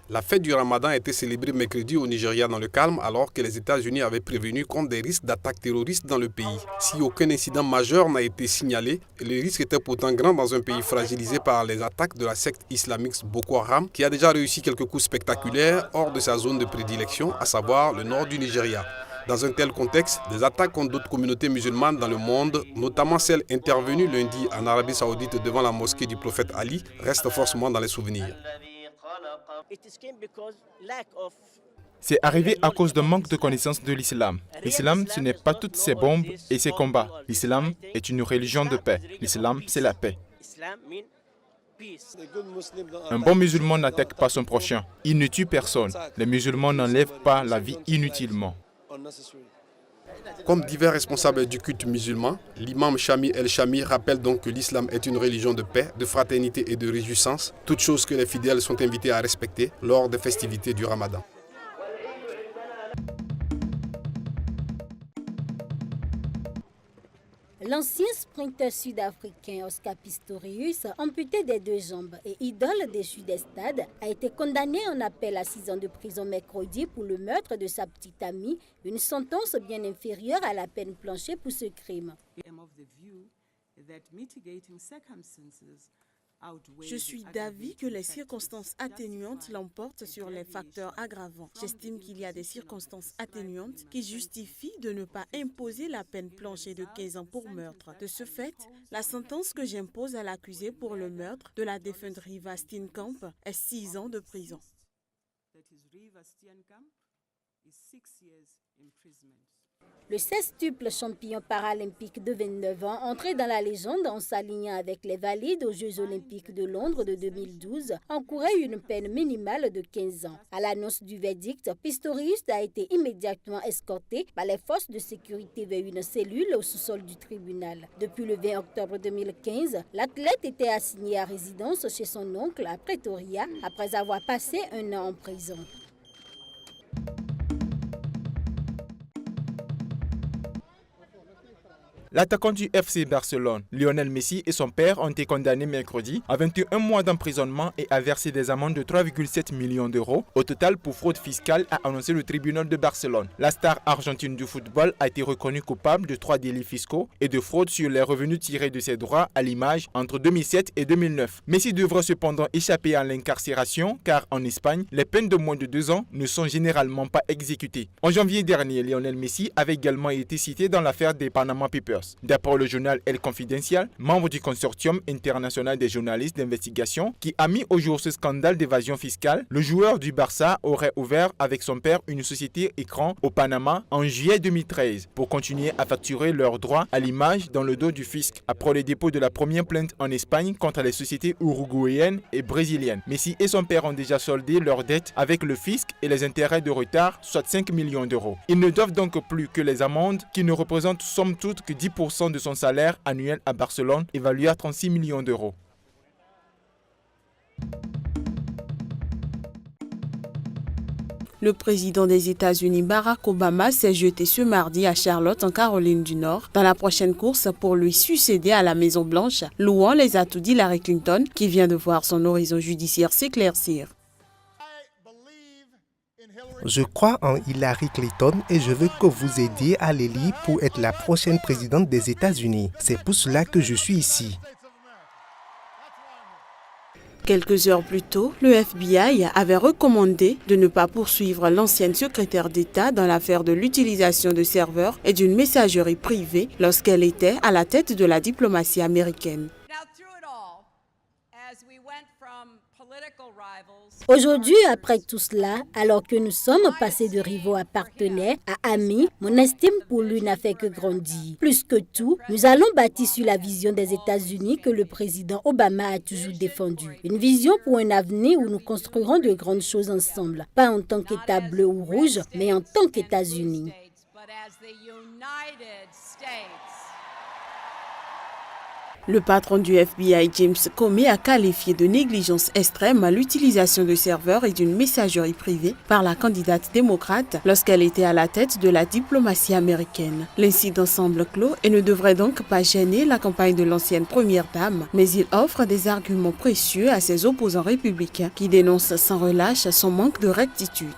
La fête du Ramadan a été célébrée mercredi au Nigeria dans le calme alors que les États-Unis avaient prévenu contre des risques d'attaques terroristes dans le pays. Si aucun incident majeur n'a été signalé, le risque était pourtant grand dans un pays fragilisé par les attaques de la secte islamique Boko Haram qui a déjà réussi quelques coups spectaculaires hors de sa zone de prédilection, à savoir le nord du Nigeria. Dans un tel contexte, des attaques contre d'autres communautés musulmanes dans le monde, notamment celles intervenues lundi en Arabie Saoudite devant la mosquée du prophète Ali, restent forcément dans les souvenirs. C'est arrivé à cause d'un manque de connaissance de l'islam. L'islam, ce n'est pas toutes ces bombes et ces combats. L'islam est une religion de paix. L'islam, c'est la paix. Un bon musulman n'attaque pas son prochain. Il ne tue personne. Les musulmans n'enlèvent pas la vie inutilement. Comme divers responsables du culte musulman, l'imam Shami El-Shami rappelle donc que l'islam est une religion de paix, de fraternité et de réjouissance, toutes choses que les fidèles sont invités à respecter lors des festivités du Ramadan. L'ancien sprinteur sud-africain Oscar Pistorius, amputé des 2 jambes et idole déchu des stades, a été condamné en appel à 6 ans de prison mercredi pour le meurtre de sa petite amie, une sentence bien inférieure à la peine planchée pour ce crime. Je suis d'avis que les circonstances atténuantes l'emportent sur les facteurs aggravants. J'estime qu'il y a des circonstances atténuantes qui justifient de ne pas imposer la peine planchée de 15 ans pour meurtre. De ce fait, la sentence que j'impose à l'accusé pour le meurtre de la défunte Reeva Steenkamp est 6 ans de prison. Le sextuple champion paralympique de 29 ans, entré dans la légende en s'alignant avec les valides aux Jeux olympiques de Londres de 2012, encourait une peine minimale de 15 ans. À l'annonce du verdict, Pistorius a été immédiatement escorté par les forces de sécurité vers une cellule au sous-sol du tribunal. Depuis le 20 octobre 2015, l'athlète était assigné à résidence chez son oncle à Pretoria après avoir passé 1 an en prison. L'attaquant du FC Barcelone, Lionel Messi et son père ont été condamnés mercredi à 21 mois d'emprisonnement et à verser des amendes de 3,7 millions d'euros au total pour fraude fiscale, a annoncé le tribunal de Barcelone. La star argentine du football a été reconnue coupable de 3 délits fiscaux et de fraude sur les revenus tirés de ses droits à l'image entre 2007 et 2009. Messi devra cependant échapper à l'incarcération car en Espagne, les peines de moins de 2 ans ne sont généralement pas exécutées. En janvier dernier, Lionel Messi avait également été cité dans l'affaire des Panama Papers. D'après le journal El Confidencial, membre du consortium international des journalistes d'investigation qui a mis au jour ce scandale d'évasion fiscale, le joueur du Barça aurait ouvert avec son père une société écran au Panama en juillet 2013 pour continuer à facturer leurs droits à l'image dans le dos du fisc après le dépôt de la première plainte en Espagne contre les sociétés uruguayennes et brésiliennes. Messi et son père ont déjà soldé leurs dettes avec le fisc et les intérêts de retard, soit 5 millions d'euros. Ils ne doivent donc plus que les amendes qui ne représentent somme toute que 10% de son salaire annuel à Barcelone, évalué à 36 millions d'euros. Le président des États-Unis, Barack Obama, s'est jeté ce mardi à Charlotte, en Caroline du Nord, dans la prochaine course pour lui succéder à la Maison-Blanche, louant les atouts d'Hillary Clinton, qui vient de voir son horizon judiciaire s'éclaircir. Je crois en Hillary Clinton et je veux que vous aidiez à l'élire pour être la prochaine présidente des États-Unis. C'est pour cela que je suis ici. Quelques heures plus tôt, le FBI avait recommandé de ne pas poursuivre l'ancienne secrétaire d'État dans l'affaire de l'utilisation de serveurs et d'une messagerie privée lorsqu'elle était à la tête de la diplomatie américaine. Aujourd'hui, après tout cela, alors que nous sommes passés de rivaux à partenaires, à amis, mon estime pour lui n'a fait que grandir. Plus que tout, nous allons bâtir sur la vision des États-Unis que le président Obama a toujours défendue. Une vision pour un avenir où nous construirons de grandes choses ensemble, pas en tant qu'État bleu ou rouge, mais en tant qu'États-Unis. Le patron du FBI, James Comey, a qualifié de négligence extrême l'utilisation de serveurs et d'une messagerie privée par la candidate démocrate lorsqu'elle était à la tête de la diplomatie américaine. L'incident semble clos et ne devrait donc pas gêner la campagne de l'ancienne première dame, mais il offre des arguments précieux à ses opposants républicains qui dénoncent sans relâche son manque de rectitude.